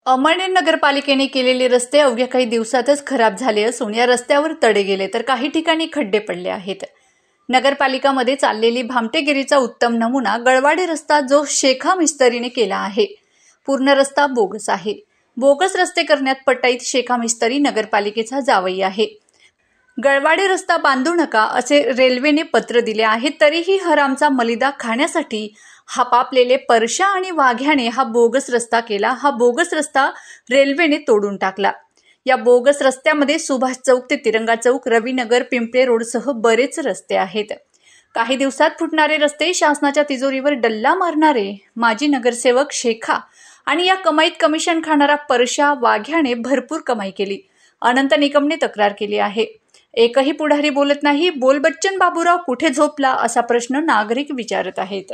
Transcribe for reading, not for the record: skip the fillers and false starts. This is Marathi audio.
अमळनेर नगरपालिकेने केलेले रस्ते अवघ्या काही दिवसातच खराब झाले असून या रस्त्यावर तडे गेले तर काही ठिकाणी खड्डे पडले आहेत। नगरपालिकामध्ये चाललेली भामटेगिरीचा उत्तम नमुना गळवाडे रस्ता जो शेखा मिस्त्रीने केला आहे। पूर्ण रस्ता बोगस आहे। बोगस रस्ते करण्यात पटाईत शेखा मिस्त्री नगरपालिकेचा जावई आहे। गळवाडे रस्ता बांधू नका असे रेल्वेने पत्र दिले आहे, तरीही हरामचा मलिदा खाण्यासाठी हापापलेले परशा आणि वाघ्याने हा बोगस रस्ता केला। हा बोगस रस्ता रेल्वेने तोडून टाकला। या बोगस रस्त्यामध्ये सुभाष चौक ते तिरंगा चौक, रविनगर, पिंपळे रोडसह बरेच रस्ते आहेत। काही दिवसात फुटणारे रस्ते, शासनाच्या तिजोरीवर डल्ला मारणारे माजी नगरसेवक शेखा आणि या कमाईत कमिशन खाणारा परशा वाघ्याने भरपूर कमाई केली। अनंत निकमने तक्रार केली आहे। एकही पुढारी बोलत नाही। बोल बच्चन बाबूराव कुठे झोपला असा प्रश्न नागरिक विचारत आहेत।